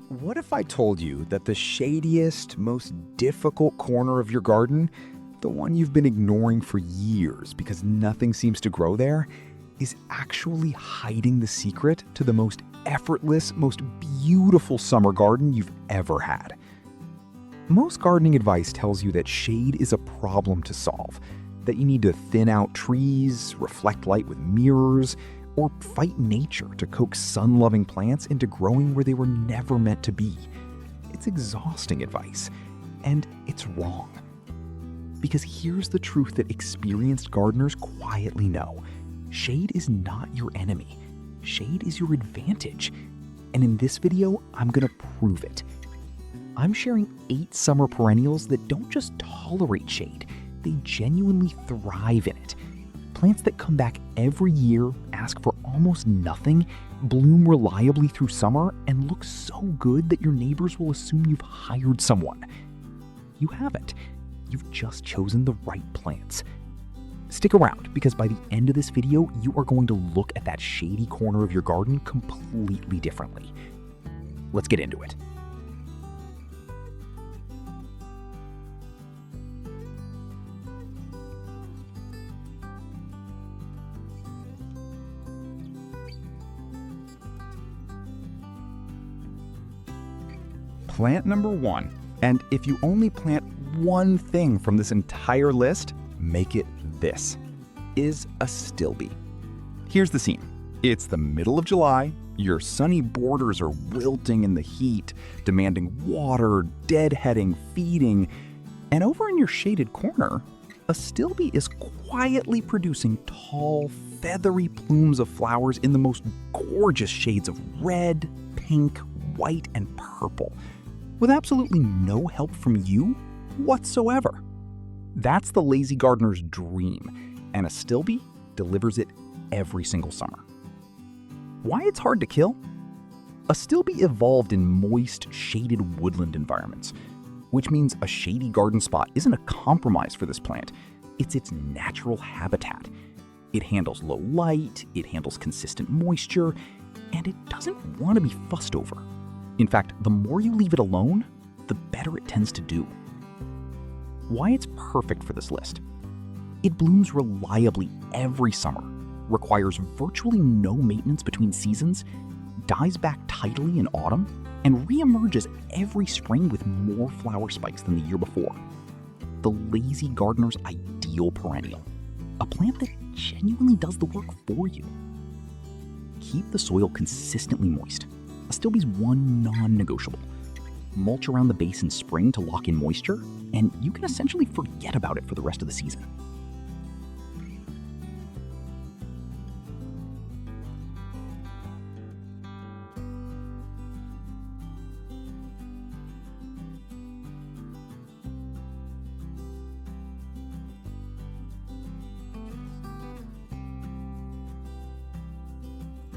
What if I told you that the shadiest, most difficult corner of your garden, the one you've been ignoring for years because nothing seems to grow there, is actually hiding the secret to the most effortless, most beautiful summer garden you've ever had? Most gardening advice tells you that shade is a problem to solve, that you need to thin out trees, reflect light with mirrors, or fight nature to coax sun-loving plants into growing where they were never meant to be. It's exhausting advice, and it's wrong. Because here's the truth that experienced gardeners quietly know. Shade is not your enemy. Shade is your advantage. And in this video, I'm gonna prove it. I'm sharing 8 summer perennials that don't just tolerate shade, they genuinely thrive in it. Plants that come back every year, ask for almost nothing, bloom reliably through summer, and look so good that your neighbors will assume you've hired someone. You haven't. You've just chosen the right plants. Stick around, because by the end of this video, you are going to look at that shady corner of your garden completely differently. Let's get into it. Plant number 1, and if you only plant one thing from this entire list, make it this, is Astilbe. Here's the scene. It's the middle of July, your sunny borders are wilting in the heat, demanding water, deadheading, feeding, and over in your shaded corner, Astilbe is quietly producing tall, feathery plumes of flowers in the most gorgeous shades of red, pink, white, and purple, with absolutely no help from you whatsoever. That's the lazy gardener's dream, and Astilbe delivers it every single summer. Why it's hard to kill? Astilbe evolved in moist, shaded woodland environments, which means a shady garden spot isn't a compromise for this plant. It's its natural habitat. It handles low light, it handles consistent moisture, and it doesn't want to be fussed over. In fact, the more you leave it alone, the better it tends to do. Why it's perfect for this list? It blooms reliably every summer, requires virtually no maintenance between seasons, dies back tidily in autumn, and reemerges every spring with more flower spikes than the year before. The lazy gardener's ideal perennial. A plant that genuinely does the work for you. Keep the soil consistently moist. Astilbe's one non-negotiable. Mulch around the base in spring to lock in moisture, and you can essentially forget about it for the rest of the season.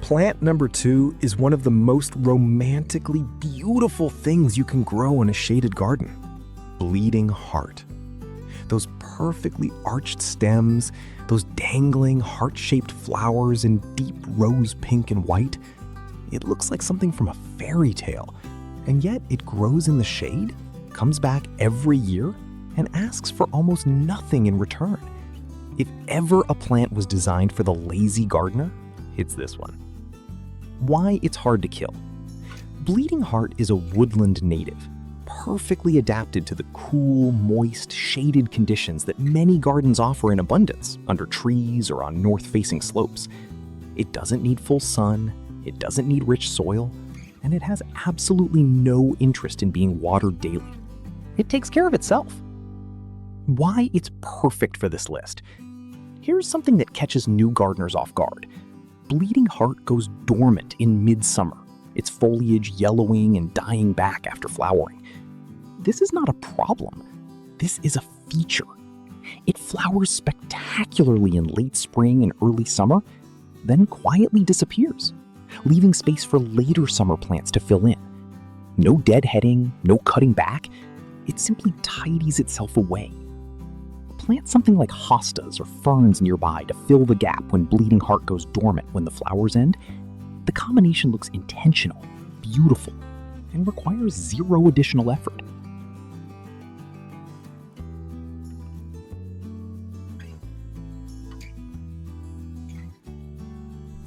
Plant number 2 is one of the most romantically beautiful things you can grow in a shaded garden. Bleeding heart. Those perfectly arched stems, those dangling heart-shaped flowers in deep rose pink and white. It looks like something from a fairy tale, and yet it grows in the shade, comes back every year, and asks for almost nothing in return. If ever a plant was designed for the lazy gardener, it's this one. Why it's hard to kill. Bleeding heart is a woodland native, perfectly adapted to the cool, moist, shaded conditions that many gardens offer in abundance under trees or on north-facing slopes. It doesn't need full sun, it doesn't need rich soil, and it has absolutely no interest in being watered daily. It takes care of itself. Why it's perfect for this list. Here's something that catches new gardeners off guard. Bleeding heart goes dormant in midsummer, its foliage yellowing and dying back after flowering. This is not a problem. This is a feature. It flowers spectacularly in late spring and early summer, then quietly disappears, leaving space for later summer plants to fill in. No deadheading, no cutting back. It simply tidies itself away. Plant something like hostas or ferns nearby to fill the gap when bleeding heart goes dormant when the flowers end. The combination looks intentional, beautiful, and requires zero additional effort.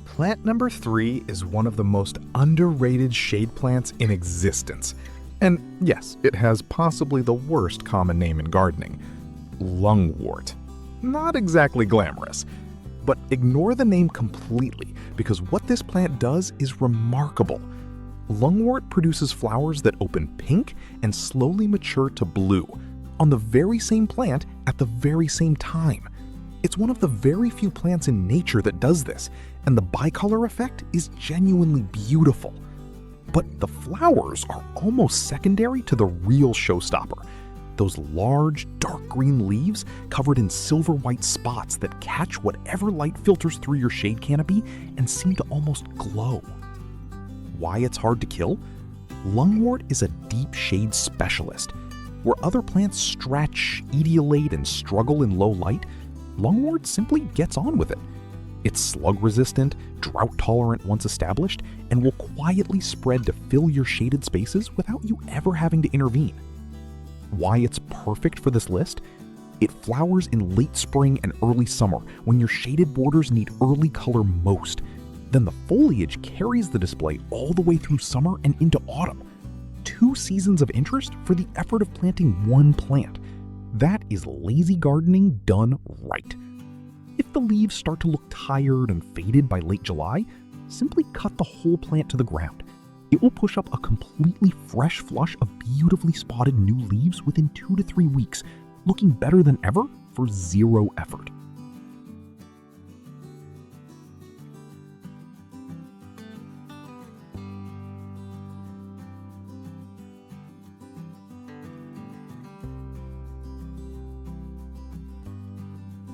Plant number 3 is one of the most underrated shade plants in existence. And yes, it has possibly the worst common name in gardening, Lungwort. Not exactly glamorous. But ignore the name completely, because what this plant does is remarkable. Lungwort produces flowers that open pink and slowly mature to blue, on the very same plant at the very same time. It's one of the very few plants in nature that does this, and the bicolor effect is genuinely beautiful. But the flowers are almost secondary to the real showstopper. Those large, dark green leaves covered in silver white spots that catch whatever light filters through your shade canopy and seem to almost glow. Why it's hard to kill? Lungwort is a deep shade specialist. Where other plants stretch, etiolate, and struggle in low light, Lungwort simply gets on with it. It's slug-resistant, drought-tolerant once established, and will quietly spread to fill your shaded spaces without you ever having to intervene. Why it's perfect for this list? It flowers in late spring and early summer when your shaded borders need early color most. Then the foliage carries the display all the way through summer and into autumn. 2 seasons of interest for the effort of planting one plant. That is lazy gardening done right. If the leaves start to look tired and faded by late July, simply cut the whole plant to the ground. It will push up a completely fresh flush of beautifully spotted new leaves within 2 to 3 weeks, looking better than ever for zero effort.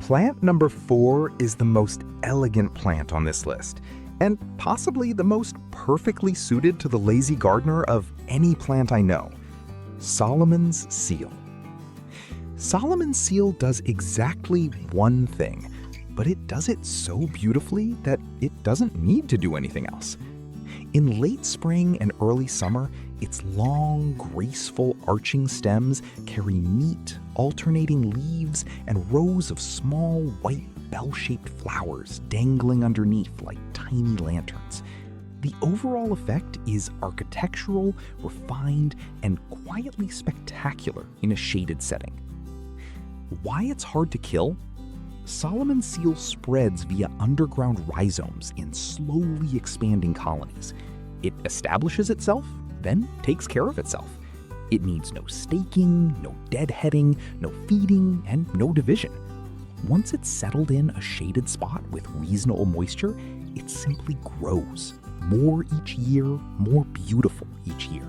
Plant number 4 is the most elegant plant on this list, and possibly the most perfectly suited to the lazy gardener of any plant I know, Solomon's Seal. Solomon's Seal does exactly one thing, but it does it so beautifully that it doesn't need to do anything else. In late spring and early summer, its long, graceful, arching stems carry neat, alternating leaves and rows of small, white, bell-shaped flowers dangling underneath like tiny lanterns. The overall effect is architectural, refined, and quietly spectacular in a shaded setting. Why it's hard to kill? Solomon's Seal spreads via underground rhizomes in slowly expanding colonies. It establishes itself, then takes care of itself. It needs no staking, no deadheading, no feeding, and no division. Once it's settled in a shaded spot with reasonable moisture, it simply grows. More each year, more beautiful each year.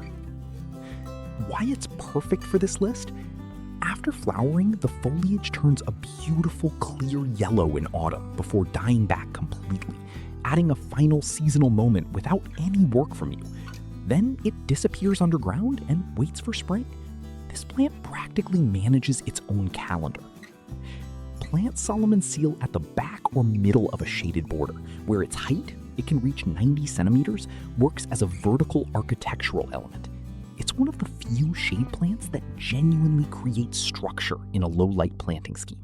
Why it's perfect for this list? After flowering, the foliage turns a beautiful clear yellow in autumn before dying back completely, adding a final seasonal moment without any work from you. Then it disappears underground and waits for spring. This plant practically manages its own calendar. Plant Solomon's Seal at the back or middle of a shaded border, where its height, it can reach 90 centimeters, works as a vertical architectural element. It's one of the few shade plants that genuinely create structure in a low-light planting scheme.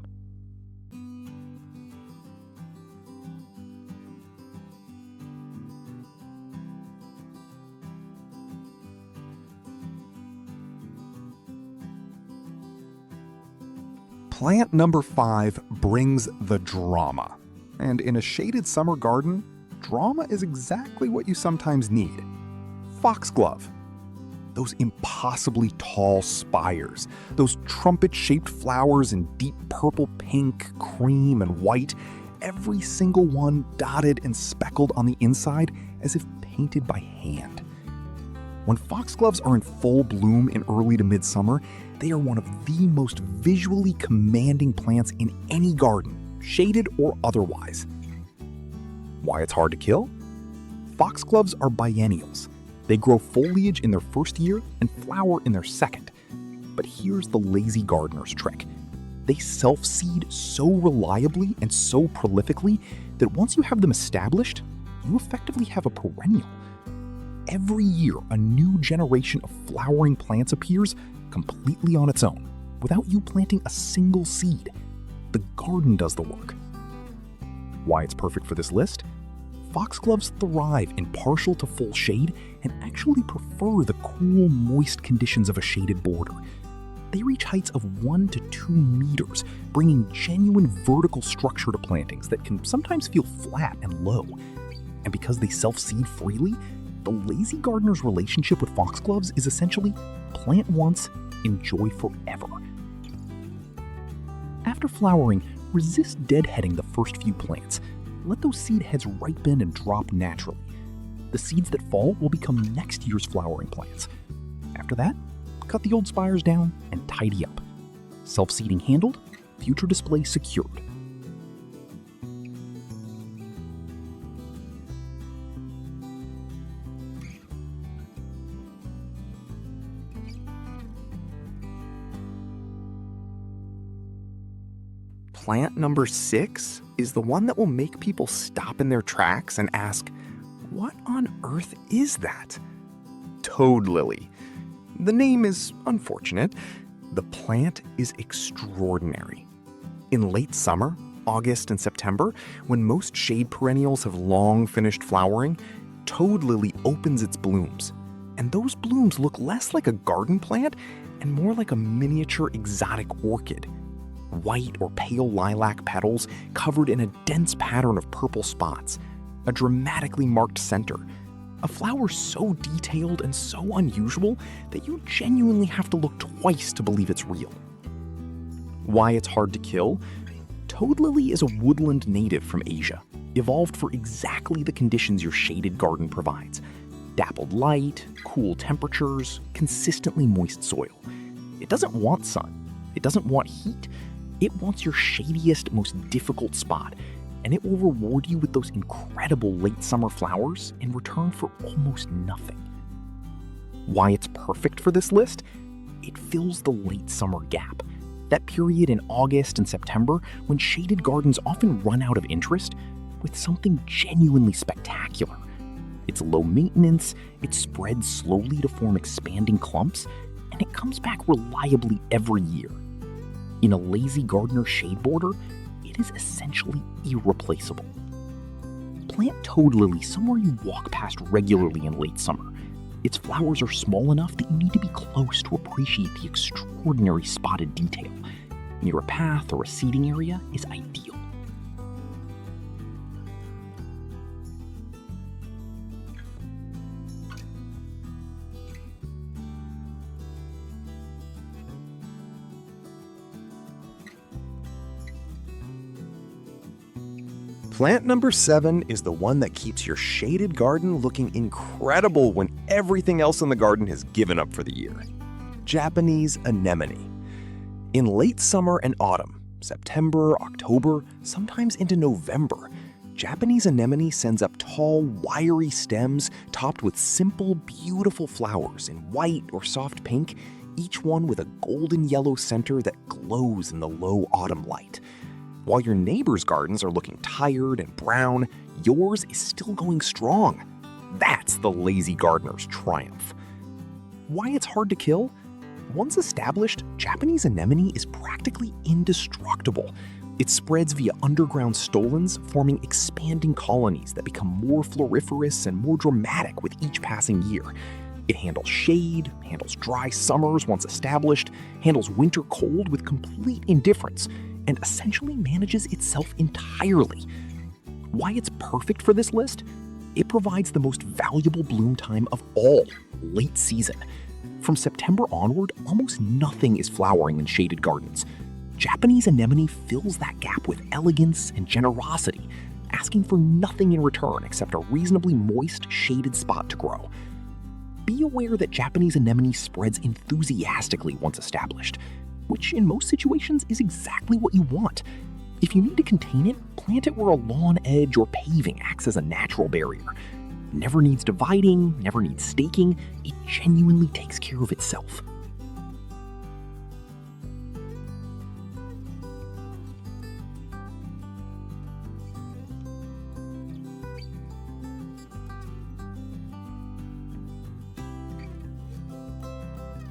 Plant number 5 brings the drama. And in a shaded summer garden, drama is exactly what you sometimes need. Foxglove. Those impossibly tall spires, those trumpet-shaped flowers in deep purple, pink, cream, and white, every single one dotted and speckled on the inside as if painted by hand. When foxgloves are in full bloom in early to midsummer, they are one of the most visually commanding plants in any garden, shaded or otherwise. Why it's hard to kill? Foxgloves are biennials. They grow foliage in their first year and flower in their second. But here's the lazy gardener's trick. They self-seed so reliably and so prolifically that once you have them established, you effectively have a perennial. every year a new generation of flowering plants appears completely on its own, without you planting a single seed. The garden does the work. Why it's perfect for this list? Foxgloves thrive in partial to full shade and actually prefer the cool, moist conditions of a shaded border. They reach heights of 1 to 2 meters, bringing genuine vertical structure to plantings that can sometimes feel flat and low. And because they self-seed freely, the lazy gardener's relationship with foxgloves is essentially plant once, enjoy forever. After flowering, resist deadheading the first few plants. Let those seed heads ripen and drop naturally. The seeds that fall will become next year's flowering plants. After that, cut the old spires down and tidy up. Self-seeding handled, future display secured. Plant number 6 is the one that will make people stop in their tracks and ask, what on earth is that? Toad lily. The name is unfortunate. The plant is extraordinary. In late summer, August and September, when most shade perennials have long finished flowering, toad lily opens its blooms. And those blooms look less like a garden plant and more like a miniature exotic orchid. White or pale lilac petals covered in a dense pattern of purple spots, a dramatically marked center, a flower so detailed and so unusual that you genuinely have to look twice to believe it's real. Why it's hard to kill? Toad lily is a woodland native from Asia, evolved for exactly the conditions your shaded garden provides. Dappled light, cool temperatures, consistently moist soil. It doesn't want sun. It doesn't want heat. It wants your shadiest, most difficult spot, and it will reward you with those incredible late summer flowers in return for almost nothing. Why it's perfect for this list? It fills the late summer gap, that period in August and September when shaded gardens often run out of interest, with something genuinely spectacular. It's low maintenance, it spreads slowly to form expanding clumps, and it comes back reliably every year. In a lazy gardener shade border, it is essentially irreplaceable. Plant toad lily somewhere you walk past regularly in late summer. Its flowers are small enough that you need to be close to appreciate the extraordinary spotted detail. Near a path or a seating area is ideal. Plant number 7 is the one that keeps your shaded garden looking incredible when everything else in the garden has given up for the year. Japanese anemone. In late summer and autumn, September, October, sometimes into November, Japanese anemone sends up tall, wiry stems topped with simple, beautiful flowers in white or soft pink, each one with a golden yellow center that glows in the low autumn light. While your neighbors' gardens are looking tired and brown, yours is still going strong. That's the lazy gardener's triumph. Why it's hard to kill? Once established, Japanese anemone is practically indestructible. It spreads via underground stolons, forming expanding colonies that become more floriferous and more dramatic with each passing year. It handles shade, handles dry summers once established, handles winter cold with complete indifference, and essentially manages itself entirely. Why it's perfect for this list? It provides the most valuable bloom time of all, late season. From September onward, almost nothing is flowering in shaded gardens. Japanese anemone fills that gap with elegance and generosity, asking for nothing in return except a reasonably moist, shaded spot to grow. Be aware that Japanese anemone spreads enthusiastically once established, which in most situations is exactly what you want. If you need to contain it, plant it where a lawn edge or paving acts as a natural barrier. Never needs dividing, never needs staking, it genuinely takes care of itself.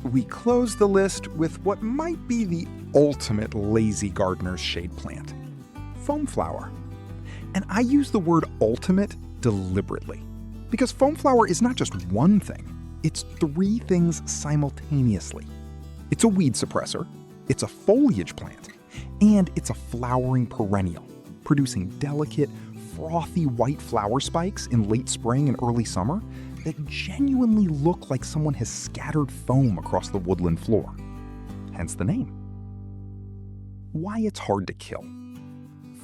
we close the list with what might be the ultimate lazy gardener's shade plant, Foamflower. And I use the word ultimate deliberately, because Foamflower is not just one thing, it's three things simultaneously. It's a weed suppressor, it's a foliage plant, and it's a flowering perennial, producing delicate, frothy white flower spikes in late spring and early summer that genuinely look like someone has scattered foam across the woodland floor. Hence the name. Why it's hard to kill.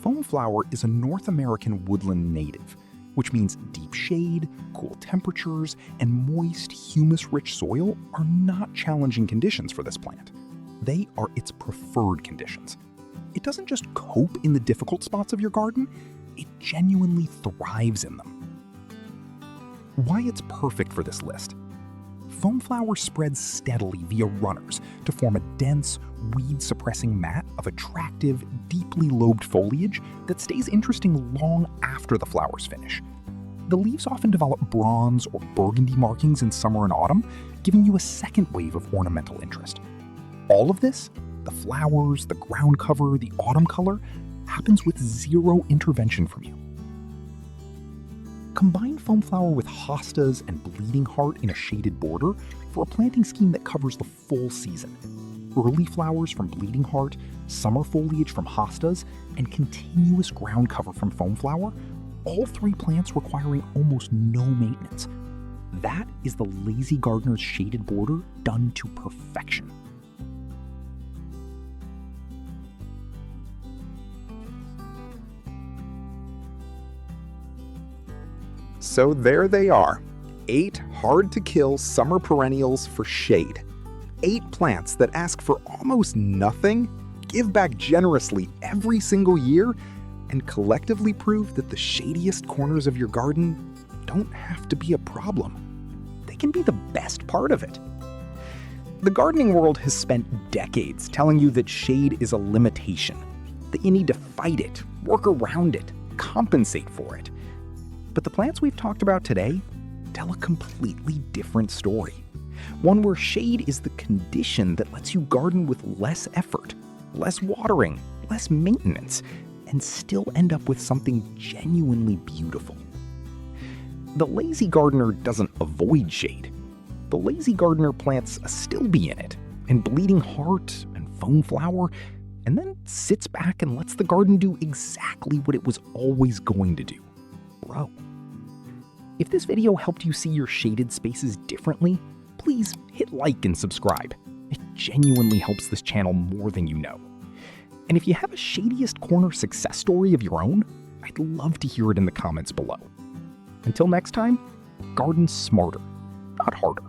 Foamflower is a North American woodland native, which means deep shade, cool temperatures, and moist, humus-rich soil are not challenging conditions for this plant. They are its preferred conditions. It doesn't just cope in the difficult spots of your garden, it genuinely thrives in them. Why it's perfect for this list. Foamflower spreads steadily via runners to form a dense, weed-suppressing mat of attractive, deeply lobed foliage that stays interesting long after the flowers finish. The leaves often develop bronze or burgundy markings in summer and autumn, giving you a second wave of ornamental interest. All of this, the flowers, the ground cover, the autumn color, happens with zero intervention from you. Combine Foamflower with hostas and bleeding heart in a shaded border for a planting scheme that covers the full season. Early flowers from bleeding heart, summer foliage from hostas, and continuous ground cover from Foamflower, all three plants requiring almost no maintenance. That is the lazy gardener's shaded border done to perfection. So there they are, 8 hard-to-kill summer perennials for shade. 8 plants that ask for almost nothing, give back generously every single year, and collectively prove that the shadiest corners of your garden don't have to be a problem. They can be the best part of it. The gardening world has spent decades telling you that shade is a limitation, that you need to fight it, work around it, compensate for it. But the plants we've talked about today tell a completely different story. One where shade is the condition that lets you garden with less effort, less watering, less maintenance, and still end up with something genuinely beautiful. The lazy gardener doesn't avoid shade. The lazy gardener plants Astilbe in it, and bleeding heart and Foamflower, and then sits back and lets the garden do exactly what it was always going to do: grow. If this video helped you see your shaded spaces differently, please hit like and subscribe. It genuinely helps this channel more than you know. And if you have a shadiest corner success story of your own, I'd love to hear it in the comments below. Until next time, garden smarter, not harder.